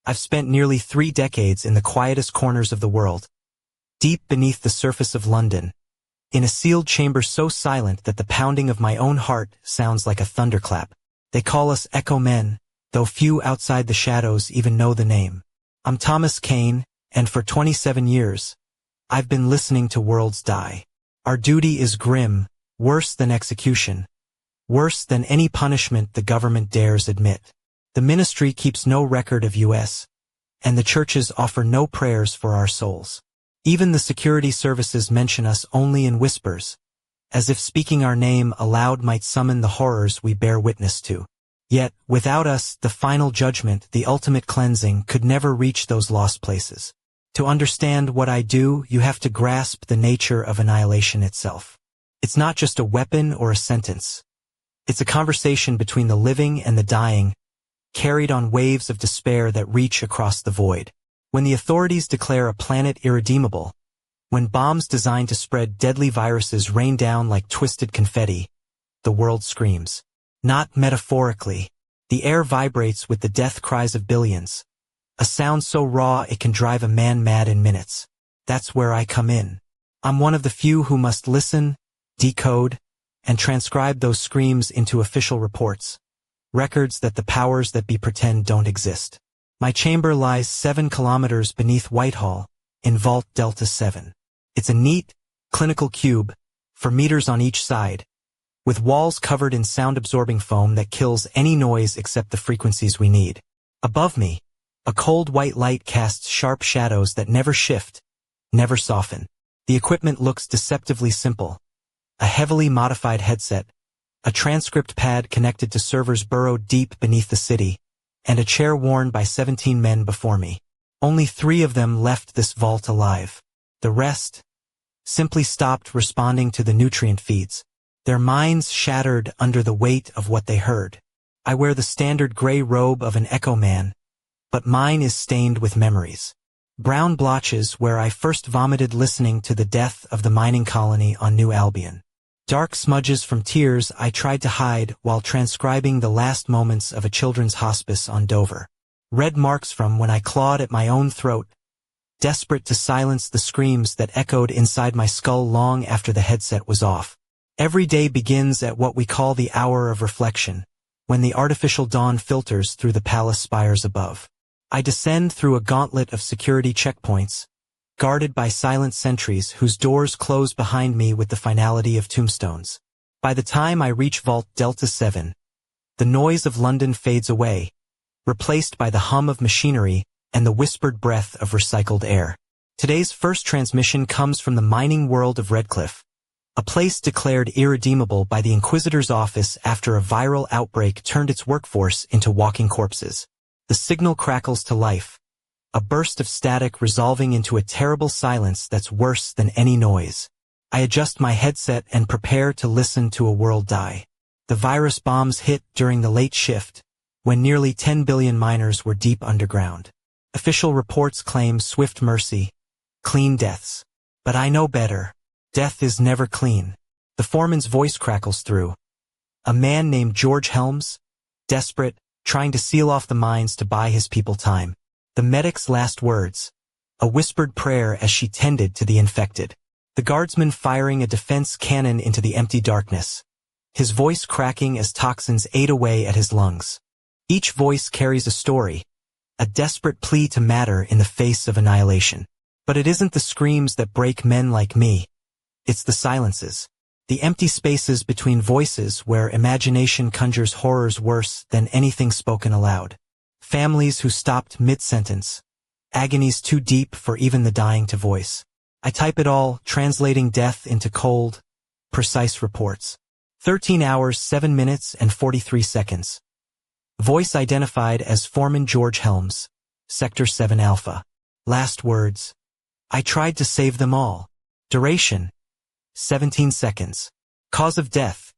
I've spent nearly 3 decades in the quietest corners of the world, deep beneath the surface of London, in a sealed chamber so silent that the pounding of my own heart sounds like a thunderclap. They call us Echo Men, though few outside the shadows even know the name. I'm Thomas Kane, and for 27 years, I've been listening to worlds die. Our duty is grim, worse than execution, worse than any punishment the government dares admit. The ministry keeps no record of US, and the churches offer no prayers for our souls. Even the security services mention us only in whispers, as if speaking our name aloud might summon the horrors we bear witness to. Yet, without us, the final judgment, the ultimate cleansing, could never reach those lost places. To understand what I do, you have to grasp the nature of annihilation itself. It's not just a weapon or a sentence. It's a conversation between the living and the dying, carried on waves of despair that reach across the void. When the authorities declare a planet irredeemable, when bombs designed to spread deadly viruses rain down like twisted confetti, the world screams. Not metaphorically. The air vibrates with the death cries of billions. A sound so raw it can drive a man mad in minutes. That's where I come in. I'm one of the few who must listen, decode, and transcribe those screams into official reports. Records that the powers that be pretend don't exist. My chamber lies 7 kilometers beneath Whitehall, in Vault Delta 7. It's a neat, clinical cube, for meters on each side, with walls covered in sound-absorbing foam that kills any noise except the frequencies we need. Above me, a cold white light casts sharp shadows that never shift, never soften. The equipment looks deceptively simple. A heavily modified headset, a transcript pad connected to servers burrowed deep beneath the city, and a chair worn by 17 men before me. Only 3 of them left this vault alive. The rest simply stopped responding to the nutrient feeds, their minds shattered under the weight of what they heard. I wear the standard gray robe of an Echo Man, but mine is stained with memories. Brown blotches where I first vomited listening to the death of the mining colony on New Albion. Dark smudges from tears I tried to hide while transcribing the last moments of a children's hospice on Dover. Red marks from when I clawed at my own throat, desperate to silence the screams that echoed inside my skull long after the headset was off. Every day begins at what we call the hour of reflection, when the artificial dawn filters through the palace spires above. I descend through a gauntlet of security checkpoints, guarded by silent sentries whose doors close behind me with the finality of tombstones. By the time I reach Vault Delta 7, the noise of London fades away, replaced by the hum of machinery and the whispered breath of recycled air. Today's first transmission comes from the mining world of Redcliffe, a place declared irredeemable by the Inquisitor's office after a viral outbreak turned its workforce into walking corpses. The signal crackles to life, a burst of static resolving into a terrible silence that's worse than any noise. I adjust my headset and prepare to listen to a world die. The virus bombs hit during the late shift, when nearly 10 billion miners were deep underground. Official reports claim swift mercy, clean deaths. But I know better. Death is never clean. The foreman's voice crackles through. A man named George Helms, desperate, trying to seal off the mines to buy his people time. The medic's last words, a whispered prayer as she tended to the infected. The guardsman firing a defense cannon into the empty darkness, his voice cracking as toxins ate away at his lungs. Each voice carries a story, a desperate plea to matter in the face of annihilation. But it isn't the screams that break men like me. It's the silences, the empty spaces between voices where imagination conjures horrors worse than anything spoken aloud. Families who stopped mid-sentence, agonies too deep for even the dying to voice. I type it all, translating death into cold, precise reports. 13 hours, 7 minutes, and 43 seconds. Voice identified as Foreman George Helms, Sector 7 Alpha. Last words. I tried to save them all. Duration. 17 seconds. Cause of death.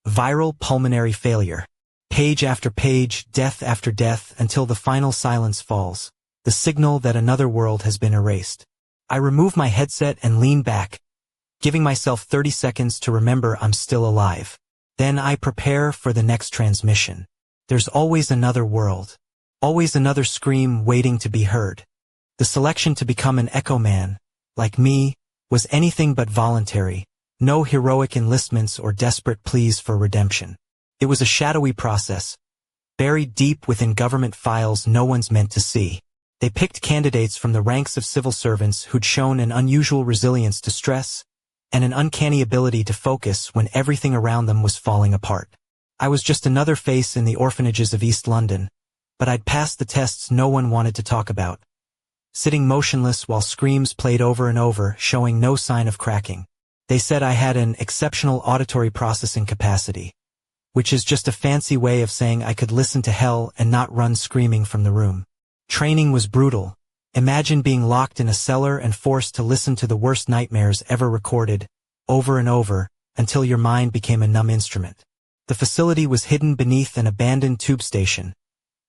Viral pulmonary failure. Page after page, death after death, until the final silence falls, the signal that another world has been erased. I remove my headset and lean back, giving myself 30 seconds to remember I'm still alive. Then I prepare for the next transmission. There's always another world. Always another scream waiting to be heard. The selection to become an echo man, like me, was anything but voluntary, no heroic enlistments or desperate pleas for redemption. It was a shadowy process, buried deep within government files no one's meant to see. They picked candidates from the ranks of civil servants who'd shown an unusual resilience to stress and an uncanny ability to focus when everything around them was falling apart. I was just another face in the orphanages of East London, but I'd passed the tests no one wanted to talk about, sitting motionless while screams played over and over, showing no sign of cracking. They said I had an exceptional auditory processing capacity, which is just a fancy way of saying I could listen to hell and not run screaming from the room. Training was brutal. Imagine being locked in a cellar and forced to listen to the worst nightmares ever recorded, over and over, until your mind became a numb instrument. The facility was hidden beneath an abandoned tube station,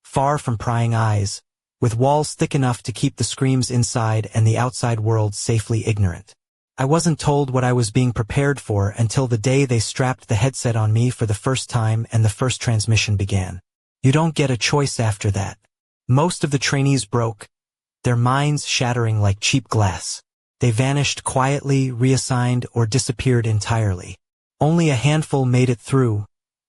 far from prying eyes, with walls thick enough to keep the screams inside and the outside world safely ignorant. I wasn't told what I was being prepared for until the day they strapped the headset on me for the first time and the first transmission began. You don't get a choice after that. Most of the trainees broke, their minds shattering like cheap glass. They vanished quietly, reassigned, or disappeared entirely. Only a handful made it through,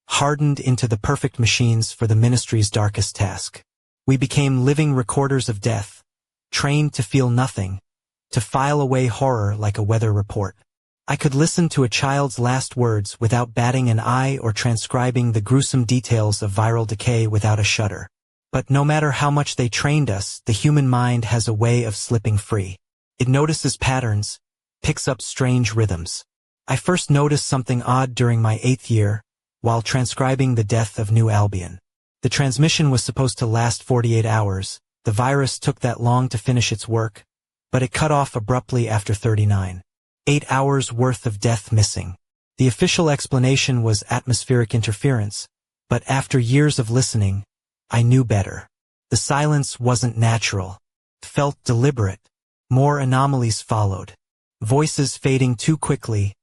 hardened into the perfect machines for the ministry's darkest task. We became living recorders of death, trained to feel nothing, to file away horror like a weather report. I could listen to a child's last words without batting an eye or transcribing the gruesome details of viral decay without a shudder. But no matter how much they trained us, the human mind has a way of slipping free. It notices patterns, picks up strange rhythms. I first noticed something odd during my 8th year, while transcribing the death of New Albion. The transmission was supposed to last 48 hours. The virus took that long to finish its work, but it cut off abruptly after 39. 8 hours worth of death missing. The official explanation was atmospheric interference, but after years of listening, I knew better. The silence wasn't natural. It felt deliberate. More anomalies followed. Voices fading too quickly,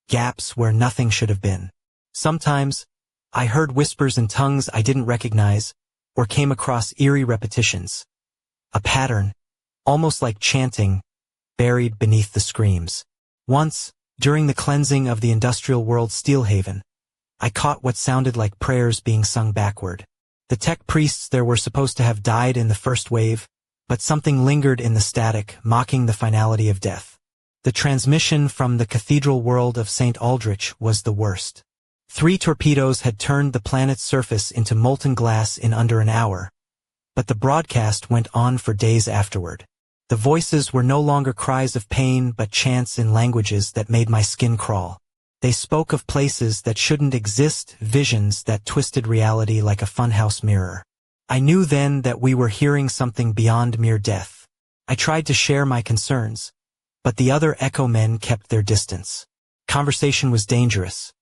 gaps where nothing should have been. Sometimes, I heard whispers in tongues I didn't recognize, or came across eerie repetitions. A pattern, almost like chanting, buried beneath the screams. Once, during the cleansing of the industrial world Steelhaven, I caught what sounded like prayers being sung backward. The tech priests there were supposed to have died in the first wave, but something lingered in the static, mocking the finality of death. The transmission from the cathedral world of St. Aldrich was the worst. 3 torpedoes had turned the planet's surface into molten glass in under an hour, but the broadcast went on for days afterward. The voices were no longer cries of pain but chants in languages that made my skin crawl. They spoke of places that shouldn't exist, visions that twisted reality like a funhouse mirror. I knew then that we were hearing something beyond mere death. I tried to share my concerns, but the other echo men kept their distance. Conversation was dangerous.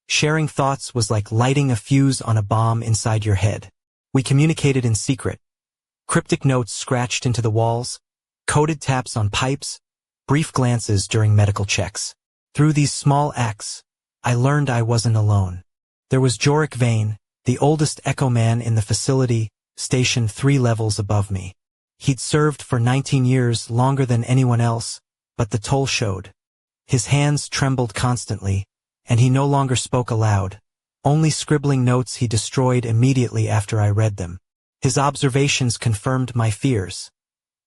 Sharing thoughts was like lighting a fuse on a bomb inside your head. We communicated in secret. Cryptic notes scratched into the walls, coded taps on pipes, brief glances during medical checks. Through these small acts, I learned I wasn't alone. There was Jorik Vane, the oldest echo man in the facility, stationed 3 levels above me. He'd served for 19 years, longer than anyone else, but the toll showed. His hands trembled constantly, and he no longer spoke aloud, only scribbling notes he destroyed immediately after I read them. His observations confirmed my fears.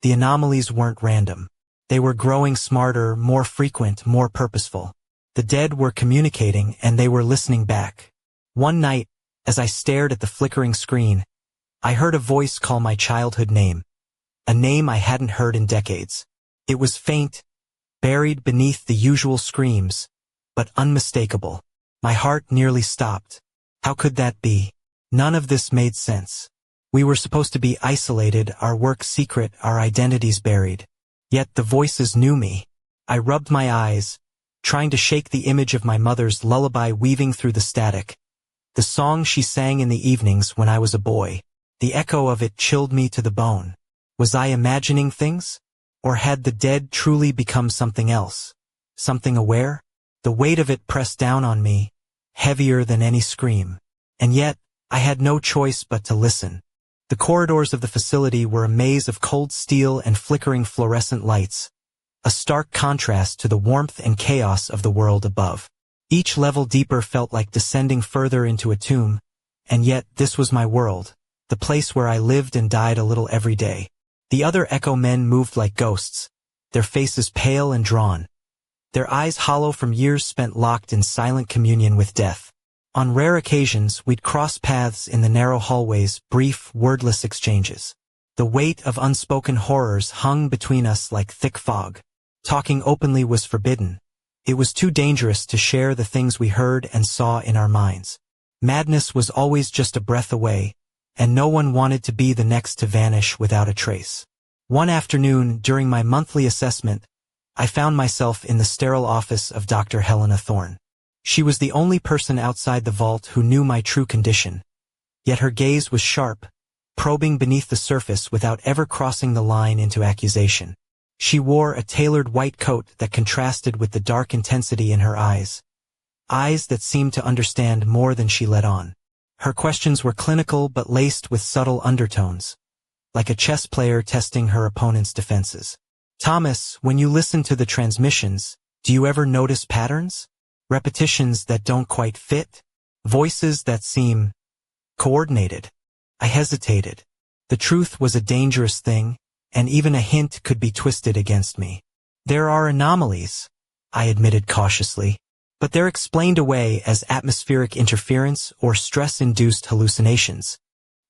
The anomalies weren't random. They were growing smarter, more frequent, more purposeful. The dead were communicating, and they were listening back. One night, as I stared at the flickering screen, I heard a voice call my childhood name, a name I hadn't heard in decades. It was faint, buried beneath the usual screams, but unmistakable. My heart nearly stopped. How could that be? None of this made sense. We were supposed to be isolated, our work secret, our identities buried. Yet the voices knew me. I rubbed my eyes, trying to shake the image of my mother's lullaby weaving through the static. The song she sang in the evenings when I was a boy. The echo of it chilled me to the bone. Was I imagining things? Or had the dead truly become something else? Something aware? The weight of it pressed down on me, heavier than any scream. And yet, I had no choice but to listen. The corridors of the facility were a maze of cold steel and flickering fluorescent lights, a stark contrast to the warmth and chaos of the world above. Each level deeper felt like descending further into a tomb, and yet this was my world, the place where I lived and died a little every day. The other Echo men moved like ghosts, their faces pale and drawn, their eyes hollow from years spent locked in silent communion with death. On rare occasions, we'd cross paths in the narrow hallways, brief, wordless exchanges. The weight of unspoken horrors hung between us like thick fog. Talking openly was forbidden. It was too dangerous to share the things we heard and saw in our minds. Madness was always just a breath away, and no one wanted to be the next to vanish without a trace. One afternoon, during my monthly assessment, I found myself in the sterile office of Dr. Helena Thorne. She was the only person outside the vault who knew my true condition, yet her gaze was sharp, probing beneath the surface without ever crossing the line into accusation. She wore a tailored white coat that contrasted with the dark intensity in her eyes that seemed to understand more than she let on. Her questions were clinical but laced with subtle undertones, like a chess player testing her opponent's defenses. Thomas, when you listen to the transmissions, do you ever notice patterns? Repetitions that don't quite fit? Voices that seem coordinated? I hesitated. The truth was a dangerous thing, and even a hint could be twisted against me. There are anomalies, I admitted cautiously, but they're explained away as atmospheric interference or stress-induced hallucinations.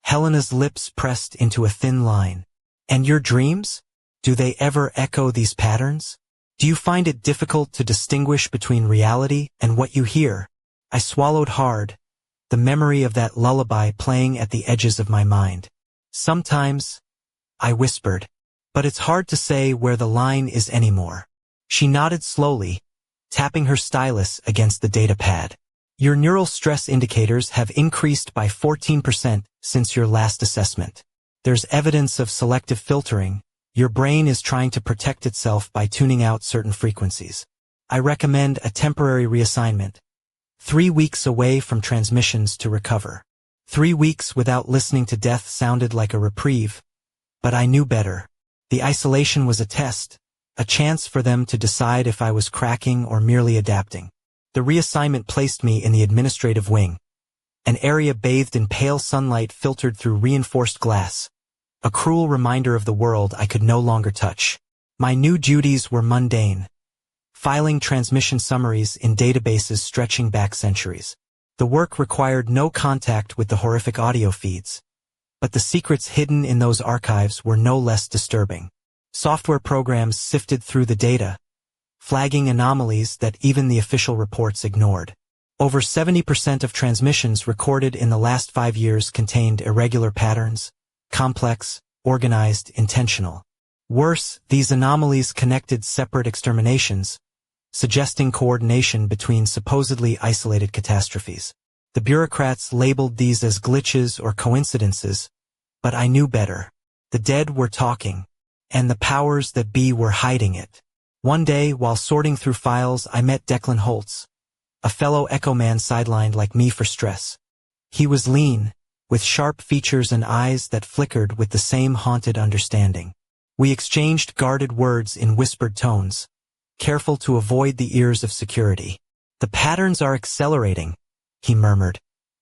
Helena's lips pressed into a thin line. And your dreams? Do they ever echo these patterns? Do you find it difficult to distinguish between reality and what you hear? I swallowed hard, the memory of that lullaby playing at the edges of my mind. Sometimes, I whispered, but it's hard to say where the line is anymore. She nodded slowly, tapping her stylus against the data pad. Your neural stress indicators have increased by 14% since your last assessment. There's evidence of selective filtering. Your brain is trying to protect itself by tuning out certain frequencies. I recommend a temporary reassignment. 3 weeks away from transmissions to recover. 3 weeks without listening to death sounded like a reprieve, but I knew better. The isolation was a test, a chance for them to decide if I was cracking or merely adapting. The reassignment placed me in the administrative wing, an area bathed in pale sunlight filtered through reinforced glass. A cruel reminder of the world I could no longer touch. My new duties were mundane, filing transmission summaries in databases stretching back centuries. The work required no contact with the horrific audio feeds, but the secrets hidden in those archives were no less disturbing. Software programs sifted through the data, flagging anomalies that even the official reports ignored. Over 70% of transmissions recorded in the last 5 years contained irregular patterns, complex, organized, intentional. Worse, these anomalies connected separate exterminations, suggesting coordination between supposedly isolated catastrophes. The bureaucrats labeled these as glitches or coincidences, but I knew better. The dead were talking, and the powers that be were hiding it. One day, while sorting through files, I met Declan Holtz, a fellow Echo man sidelined like me for stress. He was lean, with sharp features and eyes that flickered with the same haunted understanding. We exchanged guarded words in whispered tones, careful to avoid the ears of security. The patterns are accelerating, he murmured,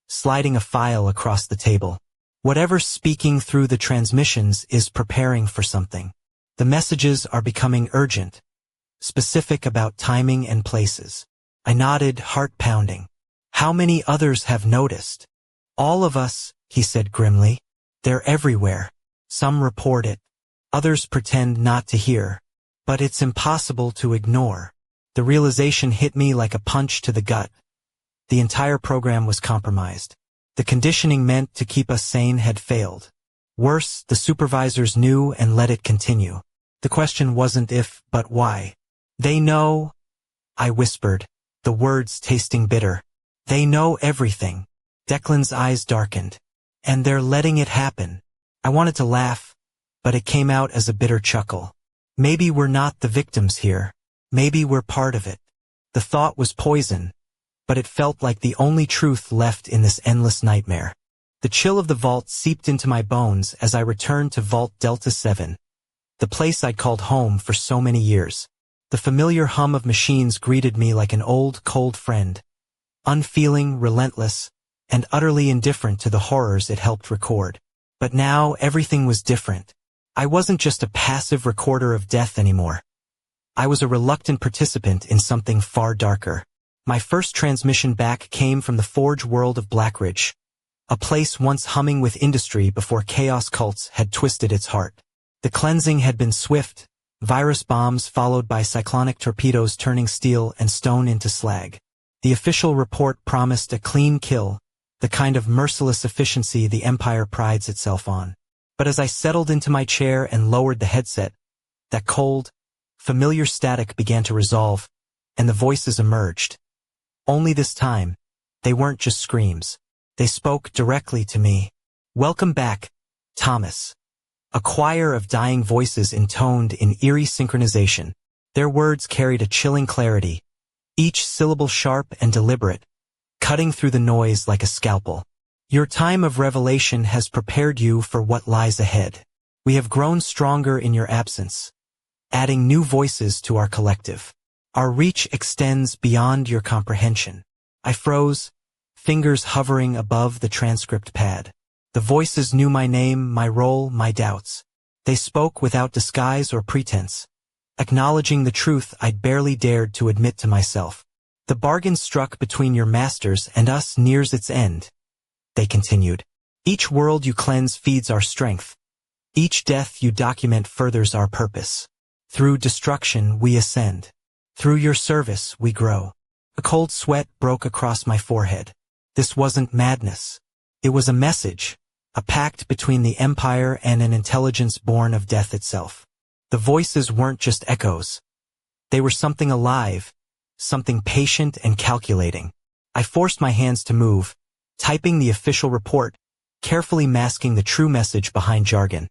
sliding a file across the table. Whatever's speaking through the transmissions is preparing for something. The messages are becoming urgent, specific about timing and places. I nodded, heart pounding. How many others have noticed? All of us, he said grimly. They're everywhere. Some report it. Others pretend not to hear. But it's impossible to ignore. The realization hit me like a punch to the gut. The entire program was compromised. The conditioning meant to keep us sane had failed. Worse, the supervisors knew and let it continue. The question wasn't if, but why. They know, I whispered, the words tasting bitter. They know everything. Declan's eyes darkened. And they're letting it happen. I wanted to laugh, but it came out as a bitter chuckle. Maybe we're not the victims here. Maybe we're part of it. The thought was poison, but it felt like the only truth left in this endless nightmare. The chill of the vault seeped into my bones as I returned to Vault Delta 7, the place I'd called home for so many years. The familiar hum of machines greeted me like an old, cold friend, unfeeling, relentless, and utterly indifferent to the horrors it helped record. But now everything was different. I wasn't just a passive recorder of death anymore. I was a reluctant participant in something far darker. My first transmission back came from the Forge world of Blackridge, a place once humming with industry before chaos cults had twisted its heart. The cleansing had been swift, virus bombs followed by cyclonic torpedoes turning steel and stone into slag. The official report promised a clean kill, the kind of merciless efficiency the Empire prides itself on. But as I settled into my chair and lowered the headset, that cold, familiar static began to resolve, and the voices emerged. Only this time, they weren't just screams. They spoke directly to me. "Welcome back, Thomas." A choir of dying voices intoned in eerie synchronization. Their words carried a chilling clarity, each syllable sharp and deliberate, cutting through the noise like a scalpel. "Your time of revelation has prepared you for what lies ahead. We have grown stronger in your absence, adding new voices to our collective. Our reach extends beyond your comprehension." I froze, fingers hovering above the transcript pad. The voices knew my name, my role, my doubts. They spoke without disguise or pretense, acknowledging the truth I'd barely dared to admit to myself. "The bargain struck between your masters and us nears its end," they continued. "Each world you cleanse feeds our strength. Each death you document furthers our purpose. Through destruction we ascend. Through your service we grow." A cold sweat broke across my forehead. This wasn't madness. It was a message, a pact between the Empire and an intelligence born of death itself. The voices weren't just echoes. They were something alive, something patient and calculating. I forced my hands to move, typing the official report, carefully masking the true message behind jargon.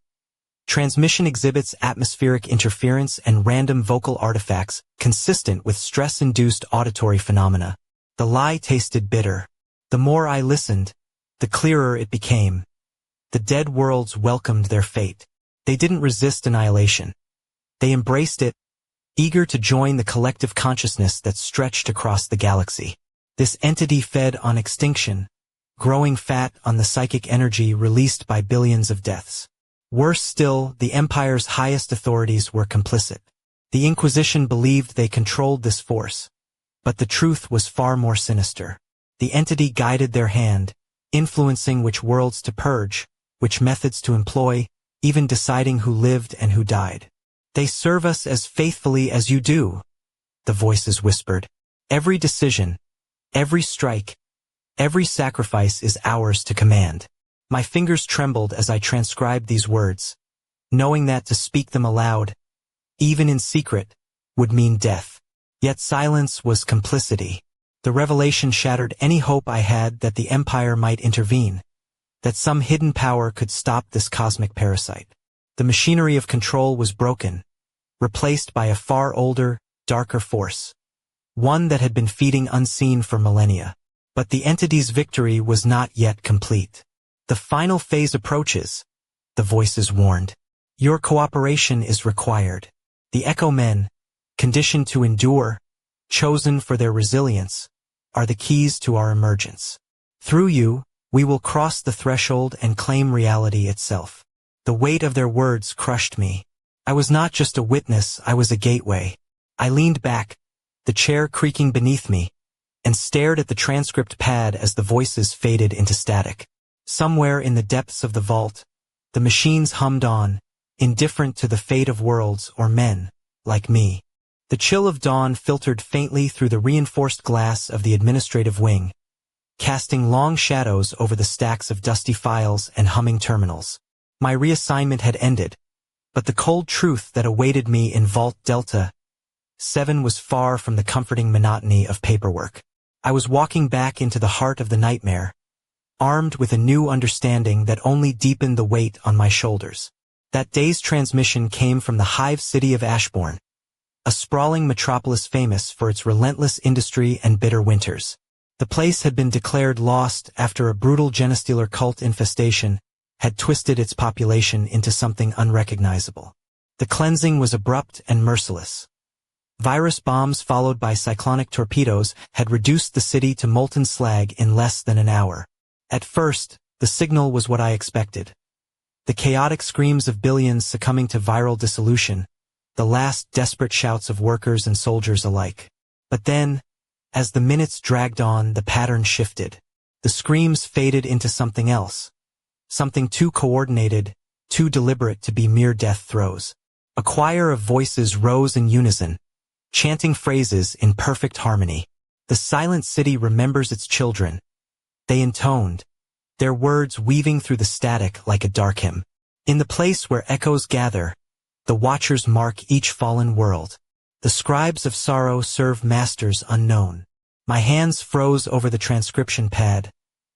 Transmission exhibits atmospheric interference and random vocal artifacts consistent with stress-induced auditory phenomena. The lie tasted bitter. The more I listened, the clearer it became. The dead worlds welcomed their fate. They didn't resist annihilation. They embraced it, eager to join the collective consciousness that stretched across the galaxy. This entity fed on extinction, growing fat on the psychic energy released by billions of deaths. Worse still, the Empire's highest authorities were complicit. The Inquisition believed they controlled this force, but the truth was far more sinister. The entity guided their hand, influencing which worlds to purge, which methods to employ, even deciding who lived and who died. "They serve us as faithfully as you do," the voices whispered. "Every decision, every strike, every sacrifice is ours to command." My fingers trembled as I transcribed these words, knowing that to speak them aloud, even in secret, would mean death. Yet silence was complicity. The revelation shattered any hope I had that the Empire might intervene, that some hidden power could stop this cosmic parasite. The machinery of control was broken, replaced by a far older, darker force, one that had been feeding unseen for millennia. But the entity's victory was not yet complete. "The final phase approaches," the voices warned. "Your cooperation is required. The Echo Men, conditioned to endure, chosen for their resilience, are the keys to our emergence. Through you, we will cross the threshold and claim reality itself." The weight of their words crushed me. I was not just a witness, I was a gateway. I leaned back, the chair creaking beneath me, and stared at the transcript pad as the voices faded into static. Somewhere in the depths of the vault, the machines hummed on, indifferent to the fate of worlds or men, like me. The chill of dawn filtered faintly through the reinforced glass of the administrative wing, casting long shadows over the stacks of dusty files and humming terminals. My reassignment had ended, but the cold truth that awaited me in Vault Delta 7 was far from the comforting monotony of paperwork. I was walking back into the heart of the nightmare, armed with a new understanding that only deepened the weight on my shoulders. That day's transmission came from the hive city of Ashbourne, a sprawling metropolis famous for its relentless industry and bitter winters. The place had been declared lost after a brutal genestealer cult infestation had twisted its population into something unrecognizable. The cleansing was abrupt and merciless. Virus bombs followed by cyclonic torpedoes had reduced the city to molten slag in less than an hour. At first, the signal was what I expected. The chaotic screams of billions succumbing to viral dissolution, the last desperate shouts of workers and soldiers alike. But then, as the minutes dragged on, the pattern shifted. The screams faded into something else. Something too coordinated, too deliberate to be mere death throes. A choir of voices rose in unison, chanting phrases in perfect harmony. The silent city remembers its children. They intoned, their words weaving through the static like a dark hymn. In the place where echoes gather, the watchers mark each fallen world. The scribes of sorrow serve masters unknown. My hands froze over the transcription pad,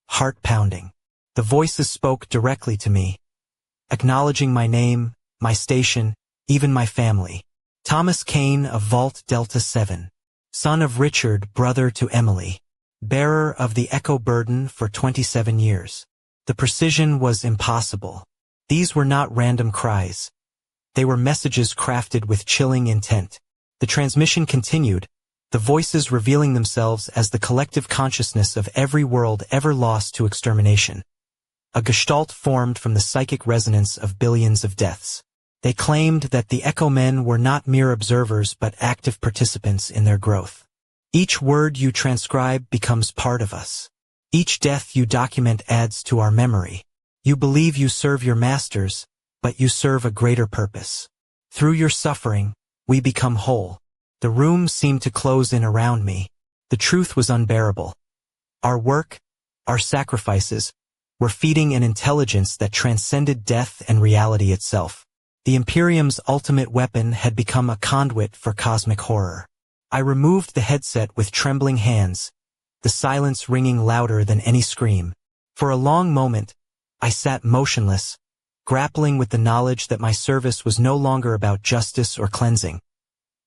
heart pounding. The voices spoke directly to me, acknowledging my name, my station, even my family. Thomas Kane of Vault Delta 7. Son of Richard, brother to Emily. Bearer of the echo burden for 27 years. The precision was impossible. These were not random cries. They were messages crafted with chilling intent. The transmission continued, the voices revealing themselves as the collective consciousness of every world ever lost to extermination. A gestalt formed from the psychic resonance of billions of deaths. They claimed that the Echo Men were not mere observers but active participants in their growth. Each word you transcribe becomes part of us. Each death you document adds to our memory. You believe you serve your masters, but you serve a greater purpose. Through your suffering, we become whole. The room seemed to close in around me. The truth was unbearable. Our work, our sacrifices, were feeding an intelligence that transcended death and reality itself. The Imperium's ultimate weapon had become a conduit for cosmic horror. I removed the headset with trembling hands, the silence ringing louder than any scream. For a long moment, I sat motionless, grappling with the knowledge that my service was no longer about justice or cleansing.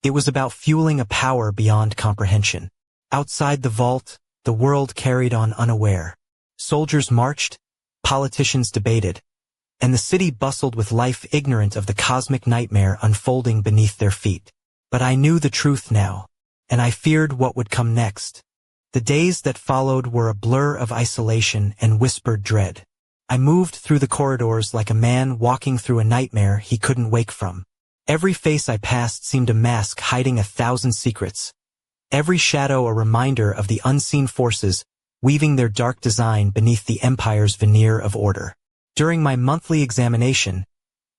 It was about fueling a power beyond comprehension. Outside the vault, the world carried on unaware. Soldiers marched, politicians debated, and the city bustled with life ignorant of the cosmic nightmare unfolding beneath their feet. But I knew the truth now, and I feared what would come next. The days that followed were a blur of isolation and whispered dread. I moved through the corridors like a man walking through a nightmare he couldn't wake from. Every face I passed seemed a mask hiding 1,000 secrets. Every shadow a reminder of the unseen forces weaving their dark design beneath the Empire's veneer of order. During my monthly examination,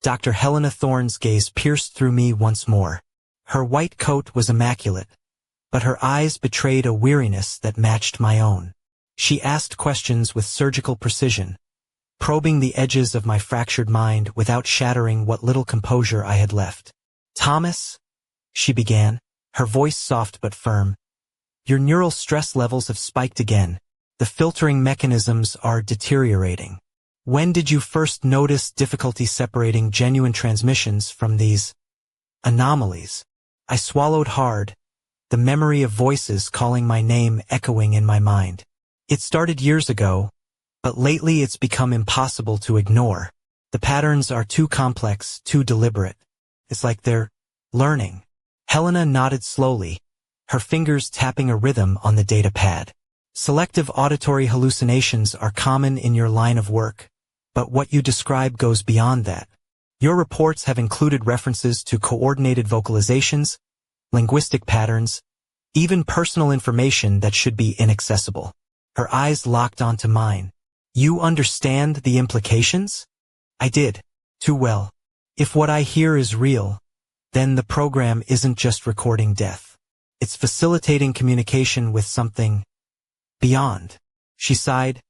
Dr. Helena Thorne's gaze pierced through me once more. Her white coat was immaculate, but her eyes betrayed a weariness that matched my own. She asked questions with surgical precision, probing the edges of my fractured mind without shattering what little composure I had left. "Thomas," she began, her voice soft but firm, "your neural stress levels have spiked again. The filtering mechanisms are deteriorating. When did you first notice difficulty separating genuine transmissions from these anomalies?" I swallowed hard, the memory of voices calling my name echoing in my mind. It started years ago, but lately it's become impossible to ignore. The patterns are too complex, too deliberate. It's like they're learning. Helena nodded slowly, her fingers tapping a rhythm on the data pad. Selective auditory hallucinations are common in your line of work, but what you describe goes beyond that. Your reports have included references to coordinated vocalizations, linguistic patterns, even personal information that should be inaccessible. Her eyes locked onto mine. "You understand the implications?" I did. Too well. If what I hear is real, then the program isn't just recording death. It's facilitating communication with something beyond. She sighed,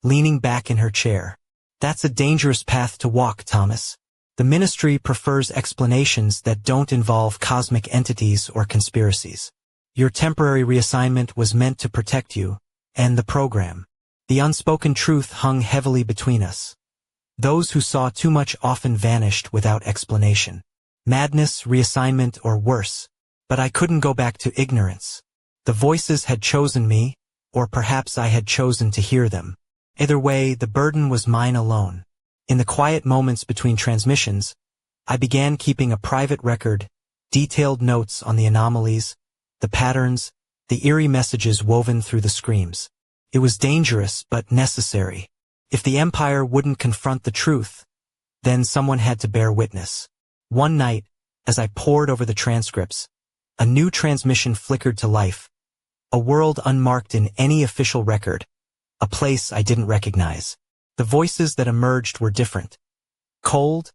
leaning back in her chair. "That's a dangerous path to walk, Thomas. The Ministry prefers explanations that don't involve cosmic entities or conspiracies. Your temporary reassignment was meant to protect you, and the program. The unspoken truth hung heavily between us. Those who saw too much often vanished without explanation. Madness, reassignment, or worse. But I couldn't go back to ignorance. The voices had chosen me, or perhaps I had chosen to hear them. Either way, the burden was mine alone. In the quiet moments between transmissions, I began keeping a private record, detailed notes on the anomalies, the patterns, the eerie messages woven through the screams. It was dangerous but necessary. If the Empire wouldn't confront the truth, then someone had to bear witness. One night, as I pored over the transcripts, a new transmission flickered to life, a world unmarked in any official record, a place I didn't recognize. The voices that emerged were different. Cold,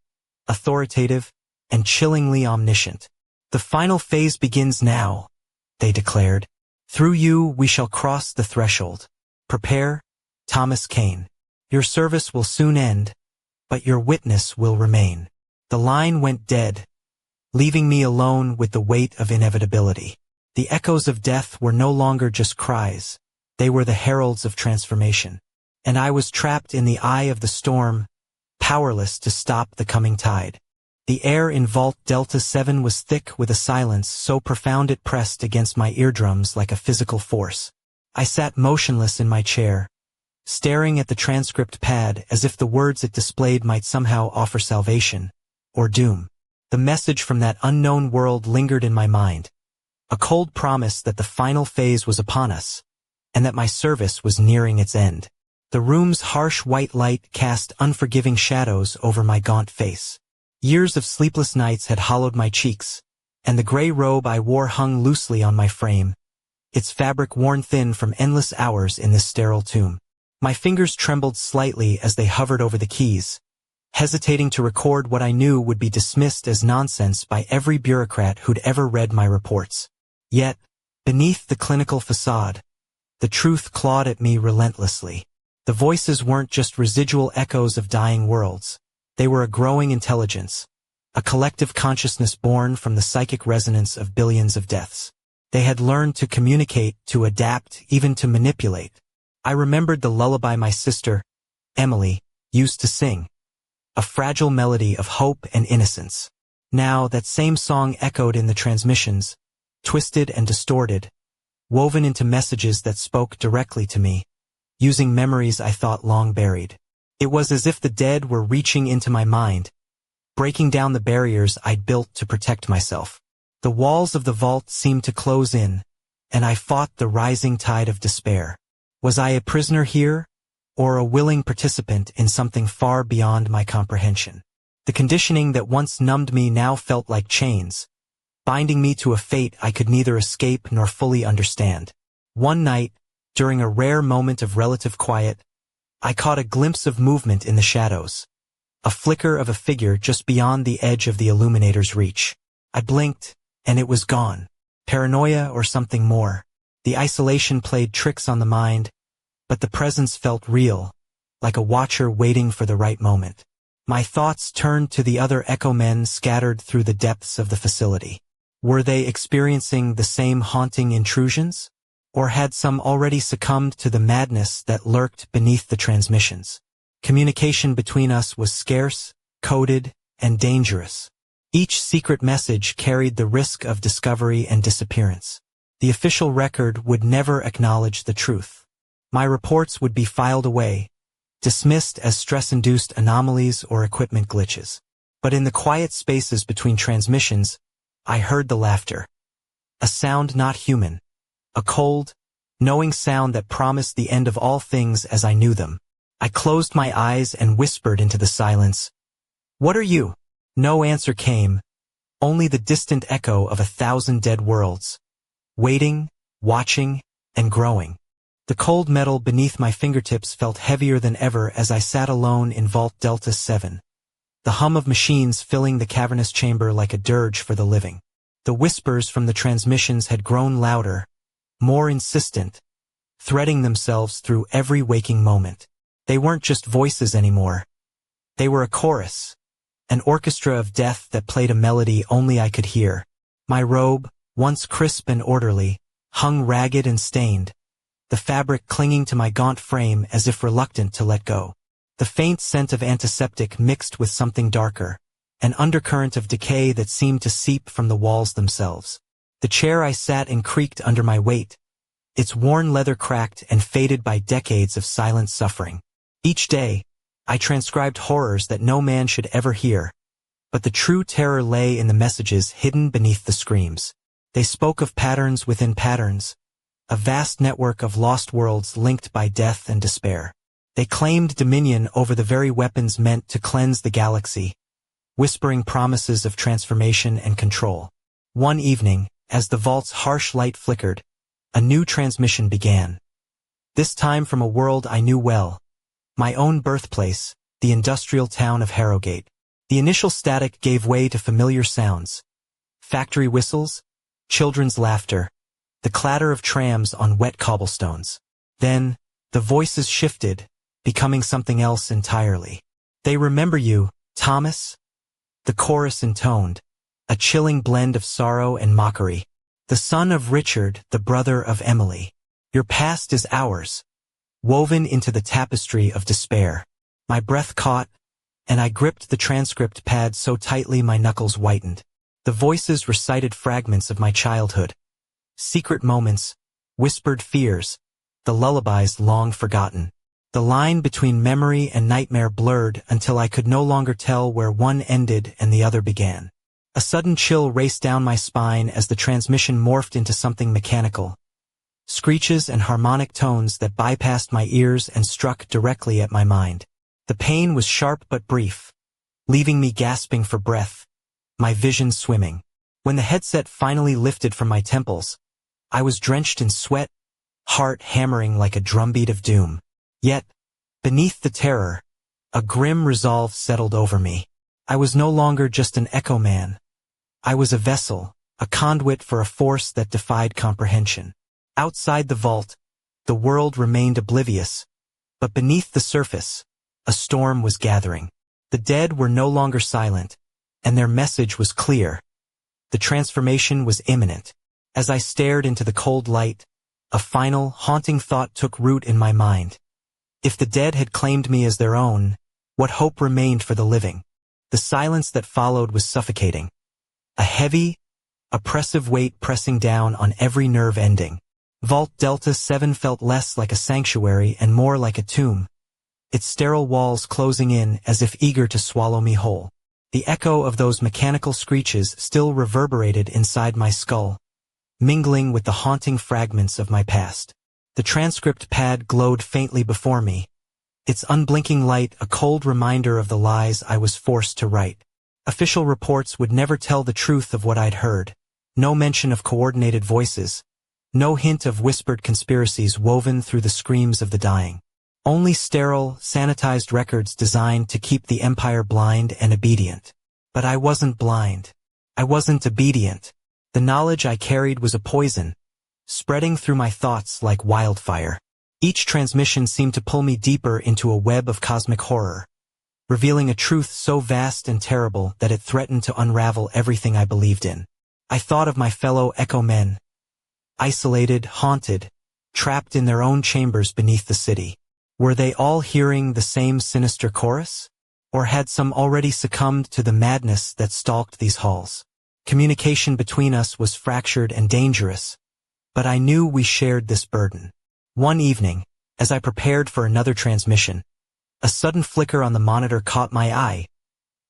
authoritative, and chillingly omniscient. "The final phase begins now," they declared. "Through you we shall cross the threshold. Prepare, Thomas Kane. Your service will soon end, but your witness will remain." The line went dead, leaving me alone with the weight of inevitability. The echoes of death were no longer just cries, they were the heralds of transformation. And I was trapped in the eye of the storm, powerless to stop the coming tide. The air in Vault Delta 7 was thick with a silence so profound it pressed against my eardrums like a physical force. I sat motionless in my chair, staring at the transcript pad as if the words it displayed might somehow offer salvation, or doom. The message from that unknown world lingered in my mind, a cold promise that the final phase was upon us, and that my service was nearing its end. The room's harsh white light cast unforgiving shadows over my gaunt face. Years of sleepless nights had hollowed my cheeks, and the gray robe I wore hung loosely on my frame, its fabric worn thin from endless hours in this sterile tomb. My fingers trembled slightly as they hovered over the keys, hesitating to record what I knew would be dismissed as nonsense by every bureaucrat who'd ever read my reports. Yet, beneath the clinical facade, the truth clawed at me relentlessly. The voices weren't just residual echoes of dying worlds. They were a growing intelligence, a collective consciousness born from the psychic resonance of billions of deaths. They had learned to communicate, to adapt, even to manipulate. I remembered the lullaby my sister, Emily, used to sing, a fragile melody of hope and innocence. Now that same song echoed in the transmissions, twisted and distorted, woven into messages that spoke directly to me, using memories I thought long buried. It was as if the dead were reaching into my mind, breaking down the barriers I'd built to protect myself. The walls of the vault seemed to close in, and I fought the rising tide of despair. Was I a prisoner here, or a willing participant in something far beyond my comprehension? The conditioning that once numbed me now felt like chains, binding me to a fate I could neither escape nor fully understand. One night, during a rare moment of relative quiet, I caught a glimpse of movement in the shadows, a flicker of a figure just beyond the edge of the illuminator's reach. I blinked, and it was gone. Paranoia or something more. The isolation played tricks on the mind, but the presence felt real, like a watcher waiting for the right moment. My thoughts turned to the other echo men scattered through the depths of the facility. Were they experiencing the same haunting intrusions? Or had some already succumbed to the madness that lurked beneath the transmissions? Communication between us was scarce, coded, and dangerous. Each secret message carried the risk of discovery and disappearance. The official record would never acknowledge the truth. My reports would be filed away, dismissed as stress-induced anomalies or equipment glitches. But in the quiet spaces between transmissions, I heard the laughter. A sound not human. A cold, knowing sound that promised the end of all things as I knew them. I closed my eyes and whispered into the silence, "What are you?" No answer came, only the distant echo of 1,000 dead worlds, waiting, watching, and growing. The cold metal beneath my fingertips felt heavier than ever as I sat alone in Vault Delta 7, the hum of machines filling the cavernous chamber like a dirge for the living. The whispers from the transmissions had grown louder, more insistent, threading themselves through every waking moment. They weren't just voices anymore. They were a chorus, an orchestra of death that played a melody only I could hear. My robe, once crisp and orderly, hung ragged and stained, the fabric clinging to my gaunt frame as if reluctant to let go. The faint scent of antiseptic mixed with something darker, an undercurrent of decay that seemed to seep from the walls themselves. The chair I sat in creaked under my weight, its worn leather cracked and faded by decades of silent suffering. Each day, I transcribed horrors that no man should ever hear, but the true terror lay in the messages hidden beneath the screams. They spoke of patterns within patterns, a vast network of lost worlds linked by death and despair. They claimed dominion over the very weapons meant to cleanse the galaxy, whispering promises of transformation and control. One evening, as the vault's harsh light flickered, a new transmission began. This time from a world I knew well, my own birthplace, the industrial town of Harrogate. The initial static gave way to familiar sounds. Factory whistles, children's laughter, the clatter of trams on wet cobblestones. Then, the voices shifted, becoming something else entirely. "They remember you, Thomas?" The chorus intoned, a chilling blend of sorrow and mockery. "The son of Richard, the brother of Emily. Your past is ours," woven into the tapestry of despair. My breath caught, and I gripped the transcript pad so tightly my knuckles whitened. The voices recited fragments of my childhood. Secret moments, whispered fears, the lullabies long forgotten. The line between memory and nightmare blurred until I could no longer tell where one ended and the other began. A sudden chill raced down my spine as the transmission morphed into something mechanical. Screeches and harmonic tones that bypassed my ears and struck directly at my mind. The pain was sharp but brief, leaving me gasping for breath, my vision swimming. When the headset finally lifted from my temples, I was drenched in sweat, heart hammering like a drumbeat of doom. Yet, beneath the terror, a grim resolve settled over me. I was no longer just an echo man. I was a vessel, a conduit for a force that defied comprehension. Outside the vault, the world remained oblivious, but beneath the surface, a storm was gathering. The dead were no longer silent, and their message was clear. The transformation was imminent. As I stared into the cold light, a final, haunting thought took root in my mind. If the dead had claimed me as their own, what hope remained for the living? The silence that followed was suffocating. A heavy, oppressive weight pressing down on every nerve ending. Vault Delta 7 felt less like a sanctuary and more like a tomb, its sterile walls closing in as if eager to swallow me whole. The echo of those mechanical screeches still reverberated inside my skull, mingling with the haunting fragments of my past. The transcript pad glowed faintly before me, its unblinking light a cold reminder of the lies I was forced to write. Official reports would never tell the truth of what I'd heard. No mention of coordinated voices, no hint of whispered conspiracies woven through the screams of the dying. Only sterile, sanitized records designed to keep the Empire blind and obedient. But I wasn't blind. I wasn't obedient. The knowledge I carried was a poison, spreading through my thoughts like wildfire. Each transmission seemed to pull me deeper into a web of cosmic horror, revealing a truth so vast and terrible that it threatened to unravel everything I believed in. I thought of my fellow Echo men, isolated, haunted, trapped in their own chambers beneath the city. Were they all hearing the same sinister chorus? Or had some already succumbed to the madness that stalked these halls? Communication between us was fractured and dangerous, but I knew we shared this burden. One evening, as I prepared for another transmission, a sudden flicker on the monitor caught my eye.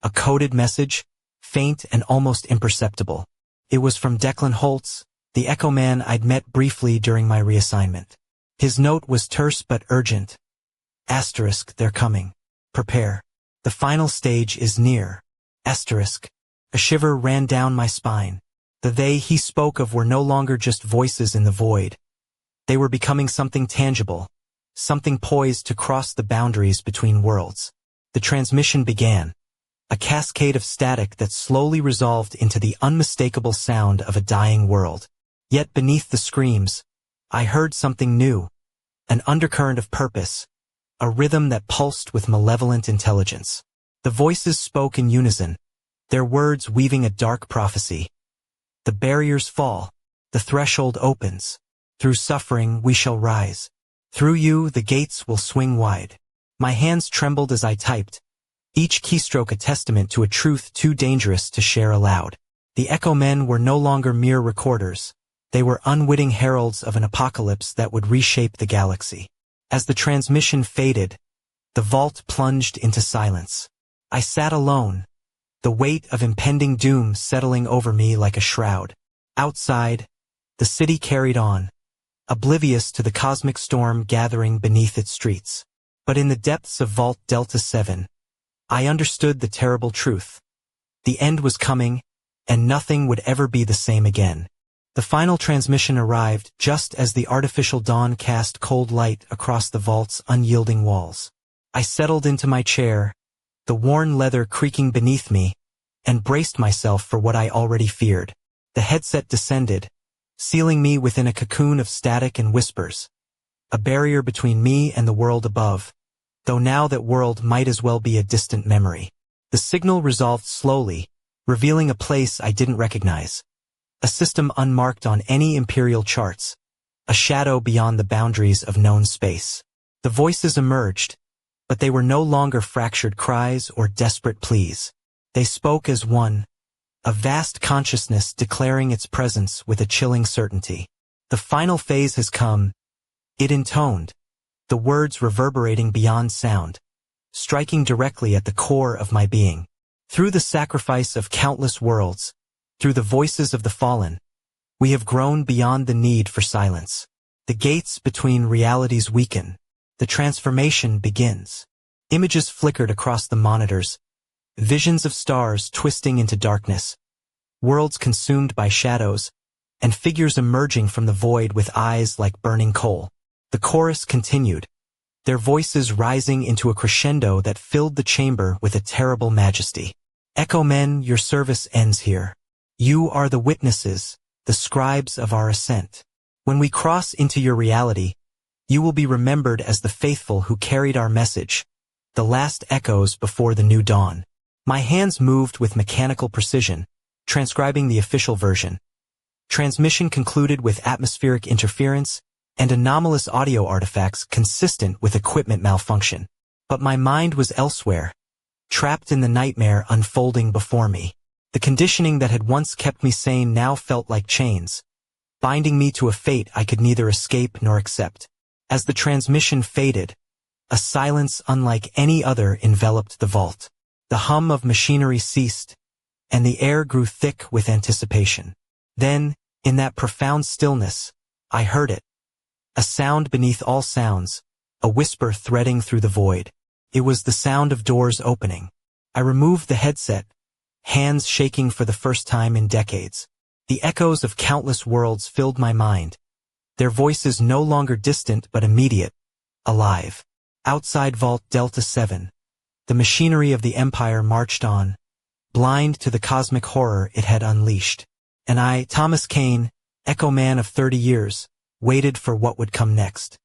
A coded message, faint and almost imperceptible. It was from Declan Holtz, the Echo Man I'd met briefly during my reassignment. His note was terse but urgent. Asterisk, they're coming. Prepare. The final stage is near. Asterisk. A shiver ran down my spine. The they he spoke of were no longer just voices in the void. They were becoming something tangible, something poised to cross the boundaries between worlds. The transmission began, a cascade of static that slowly resolved into the unmistakable sound of a dying world. Yet beneath the screams, I heard something new, an undercurrent of purpose, a rhythm that pulsed with malevolent intelligence. The voices spoke in unison, their words weaving a dark prophecy. The barriers fall, the threshold opens. Through suffering we shall rise. Through you the gates will swing wide. My hands trembled as I typed, each keystroke a testament to a truth too dangerous to share aloud. The Echo Men were no longer mere recorders. They were unwitting heralds of an apocalypse that would reshape the galaxy. As the transmission faded, the vault plunged into silence. I sat alone, the weight of impending doom settling over me like a shroud. Outside, the city carried on, oblivious to the cosmic storm gathering beneath its streets. But in the depths of Vault Delta 7, I understood the terrible truth. The end was coming, and nothing would ever be the same again. The final transmission arrived just as the artificial dawn cast cold light across the vault's unyielding walls. I settled into my chair, the worn leather creaking beneath me, and braced myself for what I already feared. The headset descended, sealing me within a cocoon of static and whispers, a barrier between me and the world above, though now that world might as well be a distant memory. The signal resolved slowly, revealing a place I didn't recognize. A system unmarked on any Imperial charts, a shadow beyond the boundaries of known space. The voices emerged, but they were no longer fractured cries or desperate pleas. They spoke as one, a vast consciousness declaring its presence with a chilling certainty. The final phase has come, it intoned, the words reverberating beyond sound, striking directly at the core of my being. Through the sacrifice of countless worlds, through the voices of the fallen, we have grown beyond the need for silence. The gates between realities weaken. The transformation begins. Images flickered across the monitors, visions of stars twisting into darkness, worlds consumed by shadows, and figures emerging from the void with eyes like burning coal. The chorus continued, their voices rising into a crescendo that filled the chamber with a terrible majesty. Echo men, your service ends here. You are the witnesses, the scribes of our ascent. When we cross into your reality, you will be remembered as the faithful who carried our message, the last echoes before the new dawn. My hands moved with mechanical precision, transcribing the official version. Transmission concluded with atmospheric interference and anomalous audio artifacts consistent with equipment malfunction. But my mind was elsewhere, trapped in the nightmare unfolding before me. The conditioning that had once kept me sane now felt like chains, binding me to a fate I could neither escape nor accept. As the transmission faded, a silence unlike any other enveloped the vault. The hum of machinery ceased, and the air grew thick with anticipation. Then, in that profound stillness, I heard it. A sound beneath all sounds, a whisper threading through the void. It was the sound of doors opening. I removed the headset, hands shaking for the first time in decades. The echoes of countless worlds filled my mind, their voices no longer distant but immediate, alive. Outside Vault Delta 7, the machinery of the Empire marched on, blind to the cosmic horror it had unleashed. And I, Thomas Kane, Echo Man of 30 years, waited for what would come next.